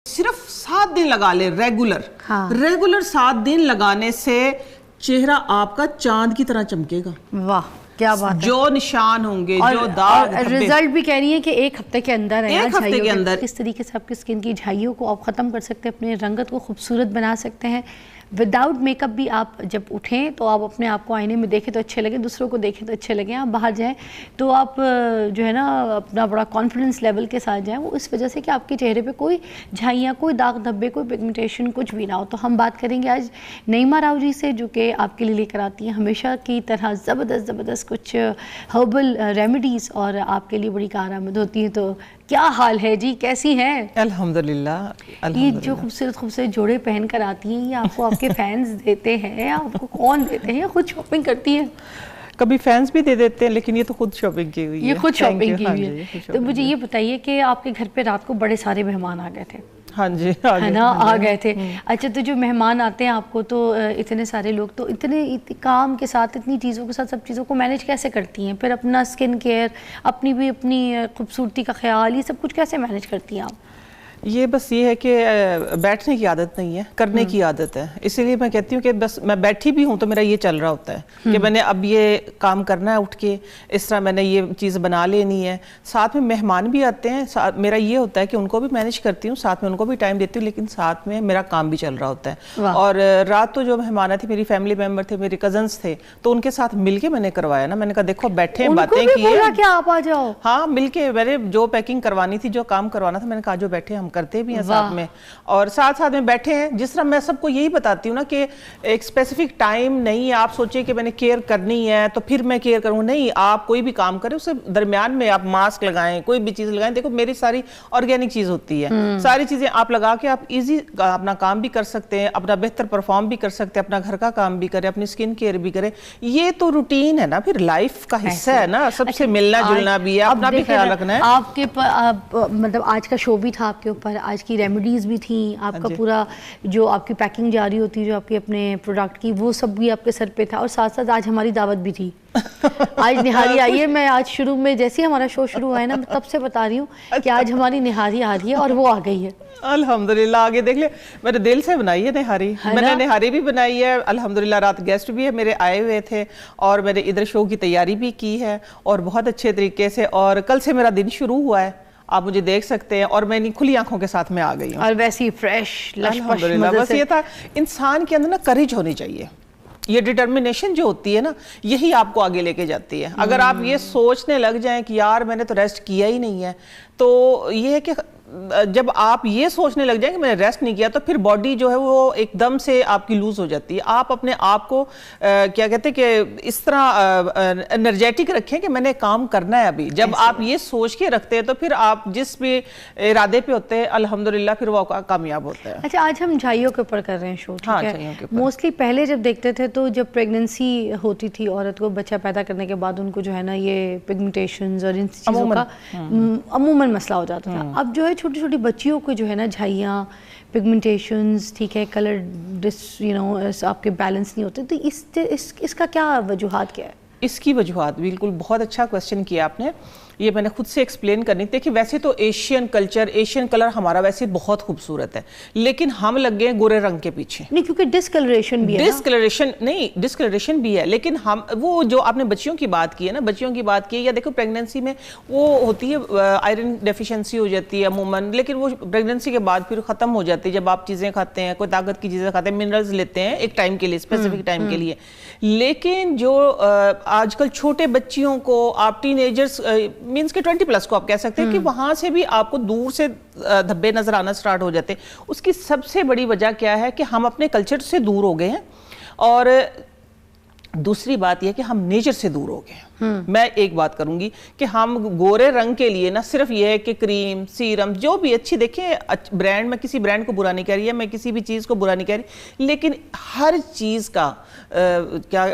صرف 7 دن لگا لے ریگولر، ریگولر 7 دن لگانے سے چہرہ آپ کا چاند کی طرح چمکے گا. واہ کیا بات ہے. جو نشان ہوں گے، جو داغ، رزلٹ بھی کہہ رہی ہے کہ 1 ہفتے کے اندر ہے. 1 ہفتے کے اندر کس طریقے سے آپ کی اسکن کی جھائیوں کو آپ ختم کر سکتے ہیں، اپنے رنگت کو خوبصورت بنا سکتے ہیں. وداؤٹ میک اپ بھی آپ جب اٹھیں تو آپ اپنے آپ کو آئینے میں دیکھیں تو اچھے لگیں، دوسروں کو دیکھیں تو اچھے لگیں. آپ باہر جائیں تو آپ جو ہے نا اپنا بڑا کانفیڈنس لیول کے ساتھ جائیں، وہ اس وجہ سے کہ آپ کے چہرے پہ کوئی جھائیاں، کوئی داغ دھبے، کوئی پگمنٹیشن کچھ بھی نہ ہو. تو ہم بات کریں گے آج نعیمہ راؤ جی سے، جو کہ آپ کے لیے لے کر آتی ہیں ہمیشہ کی طرح زبردست کچھ ہربل ریمیڈیز اور آپ کے لیے بڑی کارآمد ہوتی ہیں. تو کیا حال ہے جی، کیسی ہیں؟ الحمدللہ. یہ جو خوبصورت جوڑے پہن کر آتی ہیں، یہ آپ کو آپ کے فینس دیتے ہیں؟ آپ کو کون دیتے ہیں یا خود شاپنگ کرتی ہیں؟ کبھی فینس بھی دے دیتے ہیں، لیکن یہ تو خود شاپنگ کی ہوئی ہے. یہ خود شاپنگ کی ہوئی ہے. تو مجھے یہ بتائیے کہ آپ کے گھر پہ رات کو بڑے سارے مہمان آ گئے تھے. ہاں جی ہے نا، آ گئے تھے. اچھا، تو جو مہمان آتے ہیں آپ کو، تو اتنے سارے لوگ، تو اتنے کام کے ساتھ، اتنی چیزوں کے ساتھ، سب چیزوں کو مینیج کیسے کرتی ہیں؟ پھر اپنا اسکن کیئر، اپنی بھی اپنی خوبصورتی کا خیال، یہ سب کچھ کیسے مینیج کرتی ہیں آپ؟ یہ بس یہ ہے کہ بیٹھنے کی عادت نہیں ہے، کرنے کی عادت ہے. اسی لیے میں کہتی ہوں کہ بس میں بیٹھی بھی ہوں تو میرا یہ چل رہا ہوتا ہے کہ میں نے اب یہ کام کرنا ہے اٹھ کے، اس طرح میں نے یہ چیز بنا لینی ہے. ساتھ میں مہمان بھی آتے ہیں، میرا یہ ہوتا ہے کہ ان کو بھی مینیج کرتی ہوں، ساتھ میں ان کو بھی ٹائم دیتی ہوں، لیکن ساتھ میں میرا کام بھی چل رہا ہوتا ہے. اور رات تو جو مہمان تھے، میری فیملی ممبر تھے، میرے کزنس تھے، تو ان کے ساتھ مل کے میں نے کروایا نا. میں نے کہا دیکھو بیٹھے باتیں کی، آپ آ جاؤ. ہاں مل کے میں نے جو پیکنگ کروانی تھی، جو کام کروانا تھا، میں نے کہا جو بیٹھے ہم کرتے بھی ہیں ساتھ میں، اور ساتھ میں بیٹھے ہیں. جس طرح میں سب کو یہی بتاتی ہوں نا کہ ایک اسپیسیفک ٹائم نہیں ہے. آپ سوچیں کہ میں نے کیئر کرنی ہے تو پھر میں کیئر کروں، نہیں. آپ کوئی بھی کام کریں، اس سے درمیان میں آپ ماسک لگائیں، کوئی بھی چیز لگائیں. دیکھو میری ساری آرگینک چیز ہوتی ہے، ساری چیزیں آپ لگا کے آپ ایزی اپنا کام بھی کر سکتے ہیں، اپنا بہتر پرفارم بھی کر سکتے ہیں، اپنا گھر کا کام بھی کریں، اپنی اسکن کیئر بھی کریں. یہ تو روٹین ہے نا، پھر لائف کا حصہ ہے نا. سب سے ملنا جلنا بھی ہے، اپنا بھی خیال رکھنا ہے. آپ کے مطلب آج کا شو بھی تھا آپ کے اوپر، آج کی ریمیڈیز بھی تھیں، آپ کا پورا جو آپ کی پیکنگ جاری ہوتی ہے جو آپ کی اپنے پروڈکٹ کی، وہ سب بھی آپ کے سر پہ تھا. اور ساتھ ساتھ آج ہماری دعوت بھی تھی. آج نہاری آئی ہے. میں آج شروع میں جیسے ہی ہمارا شو شروع ہوا ہے نا، میں تب سے بتا رہی ہوں کہ آج ہماری نہاری آ رہی ہے، اور وہ آ گئی ہے. الحمدللہ. آگے دیکھ لیں، میں نے دل سے بنائی ہے نہاری. میں نے نہاری بھی بنائی ہے الحمدللہ. رات گیسٹ بھی ہے میرے آئے ہوئے تھے، اور میں نے ادھر شو کی تیاری بھی کی ہے، اور بہت اچھے طریقے سے. اور کل سے میرا دن شروع ہوا ہے، آپ مجھے دیکھ سکتے ہیں، اور میں کھلی آنکھوں کے ساتھ میں آ گئی ہوں. اور ویسی فریش الحمدللہ. بس یہ تھا، انسان کے اندر نا کریج ہونی چاہیے. یہ ڈٹرمنیشن جو ہوتی ہے نا، یہی آپ کو آگے لے کے جاتی ہے. اگر آپ یہ سوچنے لگ جائیں کہ یار میں نے تو ریسٹ کیا ہی نہیں ہے، تو یہ ہے کہ جب آپ یہ سوچنے لگ جائیں کہ میں نے ریسٹ نہیں کیا، تو پھر باڈی جو ہے وہ ایک دم سے آپ کی لوز ہو جاتی ہے. آپ اپنے آپ کو کیا کہتے ہیں کہ اس طرح انرجیٹک رکھیں کہ میں نے کام کرنا ہے ابھی. جب آپ یہ سوچ کے رکھتے ہیں تو پھر آپ جس بھی ارادے پہ ہوتے ہیں الحمدللہ پھر وہ کامیاب ہوتا ہے. اچھا، آج ہم جھائیوں کے اوپر کر رہے ہیں شو. موسٹلی پہلے جب دیکھتے تھے تو جب پریگننسی ہوتی تھی عورت کو، بچہ پیدا کرنے کے بعد ان کو جو ہے نا یہ پگمنٹیشنز اور ان چیزوں کا عموماً مسئلہ ہو جاتا تھا. اب جو ہے چھوٹی چھوٹی بچیوں کو جو ہے نا جھائیاں، پگمنٹیشنز، ٹھیک ہے، کلر آپ کے بیلنس نہیں ہوتے. تو اس کا کیا وجوہات کیا ہے؟ اس کی وجوہات بالکل بہت اچھا کویسچن کیا آپ نے. یہ میں نے خود سے ایکسپلین کرنی تھی کہ ویسے تو ایشین کلچر، ایشین کلر ہمارا ویسے بہت خوبصورت ہے، لیکن ہم لگ گئے گورے رنگ کے پیچھے. نہیں، کیونکہ ڈسکلریشن بھی ہے. ڈسکلریشن بھی ہے، لیکن ہم وہ جو آپ نے بچیوں کی بات کی ہے نا، بچیوں کی بات کی ہے، یا دیکھو پریگننسی میں وہ ہوتی ہے آئرن ڈیفیشنسی ہو جاتی ہے عموماً، لیکن وہ پریگننسی کے بعد پھر ختم ہو جاتی ہے جب آپ چیزیں کھاتے ہیں، کوئی طاقت کی چیزیں کھاتے ہیں، منرلز لیتے ہیں ایک ٹائم کے لیے، اسپیسیفک ٹائم کے لیے. لیکن جو آج کل چھوٹے بچیوں کو، آپ ٹین ایجرز مینس کہ 20+ کو آپ کہہ سکتے ہیں کہ وہاں سے بھی آپ کو دور سے دھبے نظر آنا سٹارٹ ہو جاتے ہیں. اس کی سب سے بڑی وجہ کیا ہے کہ ہم اپنے کلچر سے دور ہو گئے ہیں، اور دوسری بات یہ کہ ہم نیچر سے دور ہو گئے ہیں. میں ایک بات کروں گی کہ ہم گورے رنگ کے لیے نہ صرف یہ ہے کہ کریم، سیرم، جو بھی اچھی دیکھیں برانڈ، میں کسی برانڈ کو برا نہیں کہہ رہی ہے، میں کسی بھی چیز کو برا نہیں کہہ رہی، لیکن ہر چیز کا کیا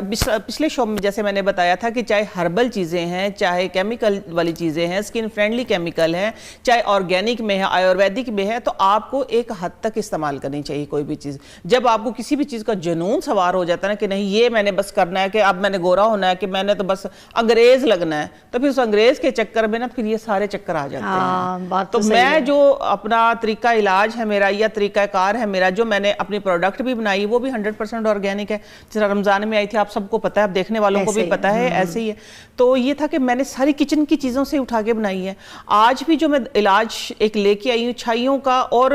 پچھلے شو میں جیسے میں نے بتایا تھا کہ چاہے ہربل چیزیں ہیں، چاہے کیمیکل والی چیزیں ہیں، اسکن فرینڈلی کیمیکل ہیں، چاہے آرگینک میں ہے، آیورویدک میں ہے، تو آپ کو ایک حد تک استعمال کرنی چاہیے کوئی بھی چیز. جب آپ کو کسی بھی چیز کا جنون سوار ہو جاتا ہے نا کہ نہیں یہ میں نے بس کرنا ہے، کہ اب میں نے گورا ہونا ہے، کہ میں نے تو بس انگریز لگنا ہے تو پھر اس انگریز کے چکر میں نا پھر یہ سارے چکر آ جاتے ہیں. تو میں جو اپنا طریقہ علاج ہے میرا یا طریقہ کار ہے میرا, جو میں نے اپنی پروڈکٹ بھی بنائی وہ بھی 100% آرگینک ہے. جس طرح رمضان میں آئی تھی آپ سب کو پتہ ہے, آپ دیکھنے والوں کو بھی پتہ ہے, ایسے ہی ہے. تو یہ تھا کہ میں نے ساری کچن کی چیزوں سے اٹھا کے بنائی ہے. آج بھی جو میں علاج ایک لے کے آئی ہوں چھائیوں کا, اور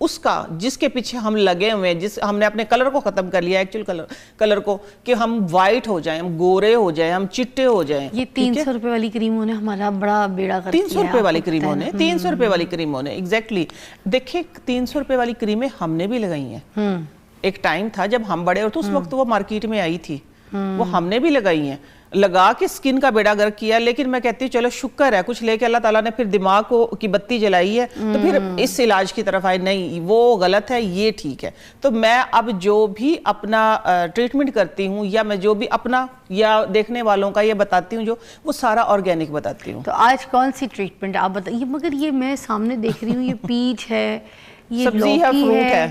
اس کا جس کے پیچھے ہم لگے ہوئے ہیں, ہم نے اپنے کلر کو ختم کر لیا, ایکچول کلر کو, کہ ہم وائٹ ہو جائیں, ہم گورے ہو جائیں, ہم چٹے ہو جائیں. یہ 300 روپے والی کریموں نے ہمارا بڑا بیڑا کر دیا. 300 روپے والی کریموں نے 300 روپے والی کریموں نے ایگزیکٹلی. دیکھیں 300 روپے والی کریمیں ہم نے بھی لگائی ہیں. ایک ٹائم تھا جب ہم بڑے اور تو اس وقت وہ مارکیٹ میں آئی تھی, وہ ہم نے بھی لگائی ہیں, لگا کے سکن کا بیڑا گرک کیا. لیکن میں کہتی ہوں چلو شکر ہے کچھ لے کے اللہ تعالیٰ نے پھر دماغ کی بتی جلائی ہے, تو پھر اس علاج کی طرف آئے, نہیں وہ غلط ہے, یہ ٹھیک ہے. تو میں اب جو بھی اپنا ٹریٹمنٹ کرتی ہوں یا میں جو بھی اپنا یا دیکھنے والوں کا یہ بتاتی ہوں, جو وہ سارا آرگینک بتاتی ہوں. تو آج کون سی ٹریٹمنٹ آپ بتائیے؟ مگر یہ میں سامنے دیکھ رہی ہوں, یہ پیچ ہے, یہ سبزی ہے, فروٹ ہے.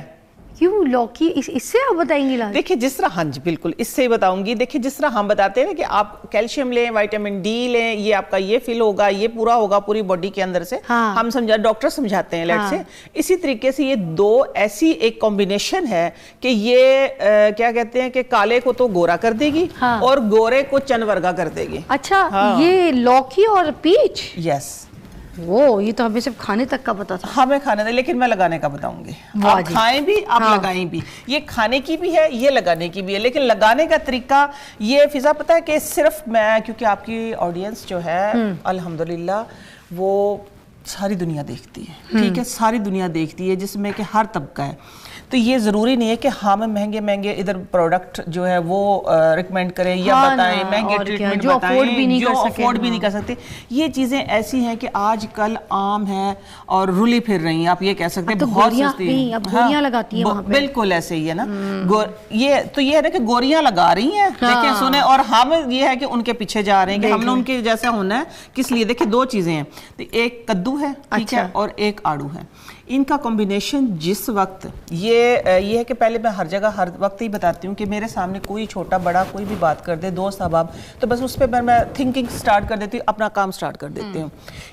کیوں لوکی؟ اس سے آپ بتائیں گے علاج؟ دیکھیں جس طرح, ہاں جی بالکل اس سے ہی بتاؤں گی. دیکھیں جس طرح ہم بتاتے ہیں کہ آپ کیلشیم لیں, وائٹامن ڈی لیں, یہ آپ کا یہ فل ہوگا, یہ پورا ہوگا پوری باڈی کے اندر سے, ہم ڈاکٹر سمجھاتے ہیں لیٹ سے. اسی طریقے سے یہ دو ایسی ایک کمبینیشن ہے کہ یہ کیا کہتے ہیں کہ کالے کو تو گورا کر دے گی اور گورے کو چنورگا کر دے گی. اچھا, یہ لوکی اور پیچ؟ یس. وہ یہ تو ہمیں صرف کھانے تک کا پتا تھا. ہمیں کھانے تھا, لیکن میں لگانے کا بتاؤں گی. آپ کھائیں بھی, آپ لگائیں بھی. یہ کھانے کی بھی ہے, یہ لگانے کی بھی ہے. لیکن لگانے کا طریقہ یہ فضا پتہ ہے کہ صرف میں, کیونکہ آپ کی آڈینس جو ہے الحمدللہ وہ ساری دنیا دیکھتی ہے, ٹھیک ہے, ساری دنیا دیکھتی ہے جس میں کہ ہر طبقہ ہے. تو یہ ضروری نہیں ہے کہ ہم مہنگے مہنگے ادھر پروڈکٹ جو ہے وہ ریکمینڈ کریں یا بتائیں, مہنگے ٹریٹمنٹ بتائیں جو افورڈ بھی نہیں کر سکتے. یہ چیزیں ایسی ہیں کہ آج کل عام ہیں اور رلی پھر رہی ہیں, آپ یہ کہہ سکتے ہیں. بہت سستی گوریاں لگاتی ہیں وہاں پہ. بالکل ایسے ہی ہے نا. یہ تو یہ ہے نا کہ گوریاں لگا رہی ہیں, دیکھیں سنیں, اور ہم یہ ہے کہ ان کے پیچھے جا رہے ہیں کہ ہم نے ان کے جیسا ہونا ہے. کس لیے؟ دیکھیں دو چیزیں ہیں, ایک کدو ہے, ٹھیک ہے, اور ایک آڑو ہے. ان کا کمبینیشن جس وقت یہ ہے کہ پہلے میں ہر جگہ ہر وقت ہی بتاتی ہوں کہ میرے سامنے کوئی چھوٹا بڑا کوئی بھی بات کر دے, دوست احباب, تو بس اس پہ میں تھنکنگ سٹارٹ کر دیتی ہوں, اپنا کام سٹارٹ کر دیتی ہوں.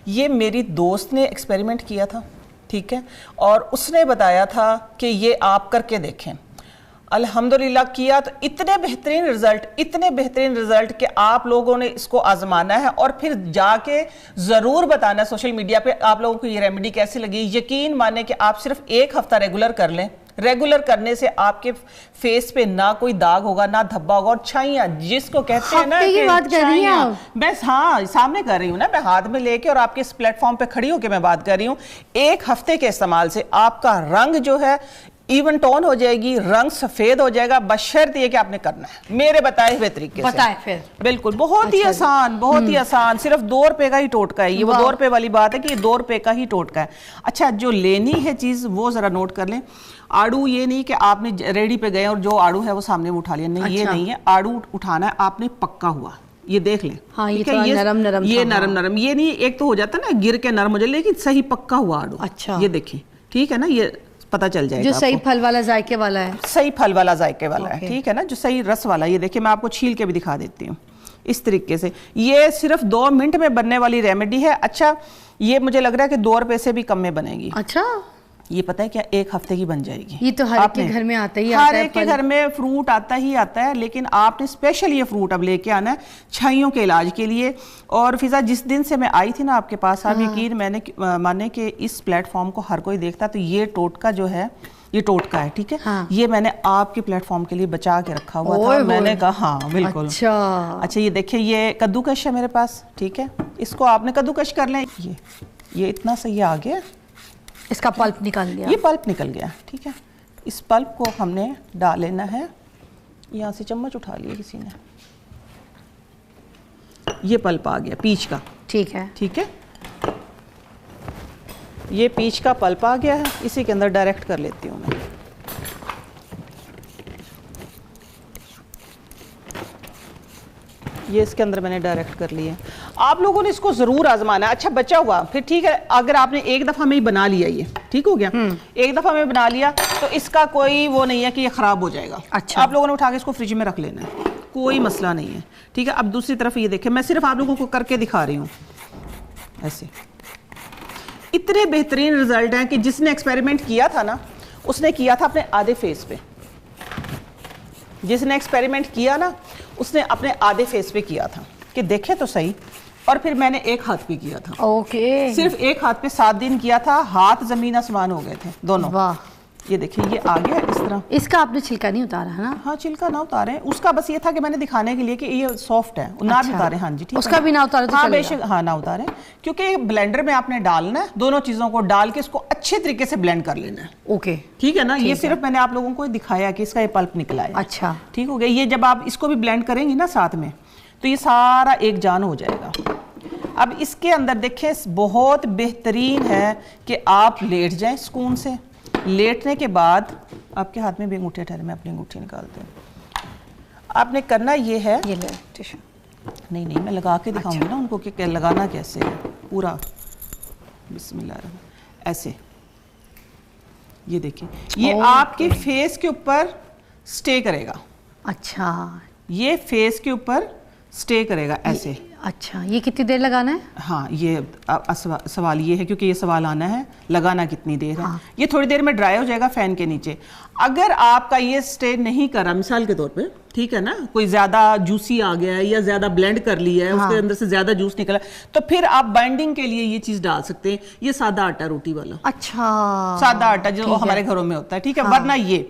یہ میری دوست نے ایکسپیریمنٹ کیا تھا, ٹھیک ہے, اور اس نے بتایا تھا کہ یہ آپ کر کے دیکھیں. الحمدللہ کیا تو اتنے بہترین رزلٹ کہ آپ لوگوں نے اس کو آزمانا ہے اور پھر جا کے ضرور بتانا ہے سوشل میڈیا پہ آپ لوگوں کو یہ ریمیڈی کیسی لگی. یقین مانے کہ آپ صرف 1 ہفتہ ریگولر کر لیں, ریگولر کرنے سے آپ کے فیس پہ نہ کوئی داغ ہوگا نہ دھبا ہوگا. اور چھائیاں جس کو کہتے ہیں نا کہ چھائیاں, بس ہاں سامنے کر رہی ہوں نا میں ہاتھ میں لے کے, اور آپ کے اس پلیٹ فارم پہ کھڑی ہو کے میں بات کر رہی ہوں. 1 ہفتے کے استعمال سے آپ کا رنگ جو ہے ایون ٹون ہو جائے گی, رنگ سفید ہو جائے گا, بشرط یہ کہ آپ نے کرنا ہے میرے بتائے ہوئے طریقے سے. بتائیں پھر. بالکل بہت ہی آسان, بہت ہی آسان, صرف 2 روپے کا ہی ٹوٹکا ہے. یہ وہ 2 روپے والی بات ہے کہ یہ 2 روپے کا ہی ٹوٹکا ہے. اچھا جو لینی ہے چیز وہ ذرا نوٹ کر لیں. آڑو یہ نہیں کہ آپ نے ریڈی پہ گئے اور جو آڑو ہے وہ سامنے میں اٹھا لیا, نہیں یہ نہیں ہے. آڑو اٹھانا ہے آپ نے پکا ہوا, یہ دیکھ لیں, یہ نرم نرم, یہ نہیں ایک تو ہو جاتا نا گر کے نرم ہو جائے, لیکن صحیح پکا ہوا آڑو. اچھا یہ دیکھیں, ٹھیک ہے نا, یہ پتہ چل جائے گا جو صحیح پھل والا ذائقے والا ہے, صحیح پھل والا ذائقے والا ہے, ٹھیک ہے نا, جو صحیح رس والا. یہ دیکھیں میں آپ کو چھیل کے بھی دکھا دیتی ہوں اس طریقے سے. یہ صرف 2 منٹ میں بننے والی ریمیڈی ہے. اچھا یہ مجھے لگ رہا ہے کہ 2 روپے سے بھی کم میں بنے گی. اچھا یہ پتہ ہے کیا 1 ہفتے کی بن جائے گی. یہ تو ہر ایک کے گھر میں آتا ہی آتا ہے, ہر ایک کے گھر میں فروٹ آتا ہی آتا ہے, لیکن آپ نے اسپیشل یہ فروٹ اب لے کے آنا ہے چھائیوں کے علاج کے لیے. اور فضا جس دن سے میں آئی تھی نا آپ کے پاس, آپ یقین میں نے مانے کہ اس پلیٹ فارم کو ہر کوئی دیکھتا, تو یہ ٹوٹکا جو ہے یہ ٹوٹکا ہے, ٹھیک ہے, یہ میں نے آپ کے پلیٹ فارم کے لیے بچا کے رکھا ہوا تھا. میں نے کہا ہاں بالکل. اچھا یہ دیکھیں یہ کدوکش ہے میرے پاس, ٹھیک ہے, اس کو آپ نے کدوکش کر لیں. یہ اتنا صحیح آ گیا, اس کا پلپ نکل گیا, یہ پلپ نکل گیا, ٹھیک ہے. اس پلپ کو ہم نے ڈال لینا ہے, یہاں سے چمچ اٹھا لیا کسی نے, یہ پلپ آ گیا پیچ کا, ٹھیک ہے, ٹھیک ہے, یہ پیچ کا پلپ آ گیا ہے. اسی کے اندر ڈائریکٹ کر لیتی ہوں میں. یہ اس کے اندر میں نے ڈائریکٹ کر لی ہے. آپ لوگوں نے اس کو ضرور آزمانا ہے. اچھا بچا ہوا پھر ٹھیک ہے, اگر آپ نے 1 دفعہ میں ہی بنا لیا, یہ ٹھیک ہو گیا, 1 دفعہ میں بنا لیا تو اس کا کوئی وہ نہیں ہے کہ یہ خراب ہو جائے گا. اچھا آپ لوگوں نے اٹھا کے اس کو فریج میں رکھ لینا ہے, کوئی مسئلہ نہیں ہے. ٹھیک ہے, اب دوسری طرف یہ دیکھیں, میں صرف آپ لوگوں کو کر کے دکھا رہی ہوں. ایسے اتنے بہترین رزلٹ ہیں کہ جس نے ایکسپیریمنٹ کیا تھا نا, اس نے کیا تھا اپنے آدھے فیس پہ. جس نے ایکسپیریمنٹ کیا نا, اس نے اپنے آدھے فیس پہ کیا تھا کہ دیکھیں تو صحیح. اور پھر میں نے ایک ہاتھ پہ کیا تھا. اوکے, صرف ایک ہاتھ پہ 7 دن کیا تھا, ہاتھ زمین آسمان ہو گئے تھے دونوں. واہ, یہ دیکھیں, یہ آ گیا اس طرح. اس کا آپ نے چھلکا نہیں اتارا ہے نا؟ ہاں, چھلکا نہ اتاریں, اس کا بس یہ تھا کہ میں نے دکھانے کے لیے کہ یہ سافٹ ہے, نہ بھی اتاریں. ہاں جی, ٹھیک ہے, اس کا بھی نہ اتارے تو ہاں چلے بے گا. شک, ہاں نہ اتاریں, کیونکہ بلینڈر میں آپ نے ڈالنا ہے, دونوں چیزوں کو ڈال کے اس کو اچھے طریقے سے بلینڈ کر لینا ہے. اوکے, ٹھیک ہے نا, یہ صرف میں نے آپ لوگوں کو دکھایا کہ اس کا یہ پلپ نکلا ہے. اچھا, ٹھیک ہو گیا. یہ جب آپ اس کو بھی بلینڈ کریں گی نا ساتھ میں, تو یہ سارا ایک جان ہو جائے گا. اب اس کے اندر دیکھیں, بہت بہترین ہے کہ آپ لیٹ جائیں سکون سے. لیٹنے کے بعد آپ کے ہاتھ میں بھی انگوٹھے ٹھہرے, میں اپنی انگوٹھی نکالتے ہیں. آپ نے کرنا یہ ہے, یہ لے ٹیشو. نہیں میں لگا کے دکھاؤں گی نا ان کو کہ لگانا کیسے ہے پورا. بسم اللہ الرحمن, ایسے. یہ دیکھیں, یہ آپ کے فیس کے اوپر سٹے کرے گا. اچھا, یہ فیس کے اوپر سٹے کرے گا ایسے. اچھا, یہ کتنی دیر لگانا ہے؟ ہاں, یہ سوال یہ ہے, کیونکہ یہ سوال آنا ہے لگانا کتنی دیر ہے. یہ تھوڑی دیر میں ڈرائی ہو جائے گا فین کے نیچے. اگر آپ کا یہ سٹے نہیں کرا, مثال کے طور پہ, ٹھیک ہے نا, کوئی زیادہ جوسی آ گیا ہے یا زیادہ بلینڈ کر لیا ہے, اس کے اندر سے زیادہ جوس نکلا, تو پھر آپ بائنڈنگ کے لیے یہ چیز ڈال سکتے ہیں. یہ سادہ آٹا روٹی والا, اچھا, سادہ آٹا جو ہمارے گھروں میں ہوتا ہے. ٹھیک ہے, ورنہ یہ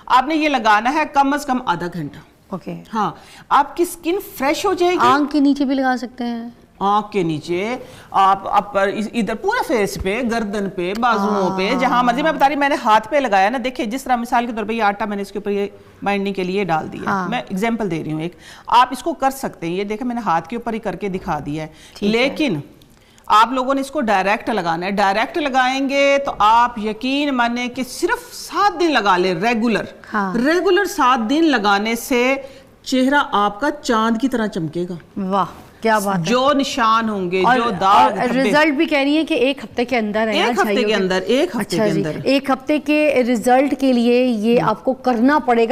آپ نے یہ لگانا ہے کم از کم آدھا گھنٹہ. اوکے, ہاں, آپ کی سکن فریش ہو جائے گی. آنکھ کے نیچے بھی لگا سکتے ہیں؟ آنکھ کے نیچے, آپ ادھر پورا فیس پہ, گردن پہ, بازوؤں پہ, جہاں مرضی. میں بتا رہی, میں نے ہاتھ پہ لگایا نا, دیکھیں جس طرح مثال کے طور پہ یہ آٹا میں نے اس کے اوپر یہ بائنڈنگ کے لیے ڈال دیا. میں ایگزامپل دے رہی ہوں ایک, آپ اس کو کر سکتے ہیں. یہ دیکھیں میں نے ہاتھ کے اوپر ہی کر کے دکھا دیا ہے. لیکن آپ لوگوں نے اس کو ڈائریکٹ لگانا ہے. ڈائریکٹ لگائیں گے تو آپ یقین مانیں کہ صرف 7 دن لگا لیں ریگولر 7 دن لگانے سے چہرہ آپ کا چاند کی طرح چمکے گا. واہ, کیا بات ہے. جو نشان ہوں گے, جو داغ, رزلٹ بھی کہہ رہی ہیں کہ 1 ہفتے کے اندر ہے. 1 ہفتے کے اندر, 1 ہفتے کے اندر. 1 ہفتے کے رزلٹ کے لیے یہ آپ کو کرنا پڑے گا.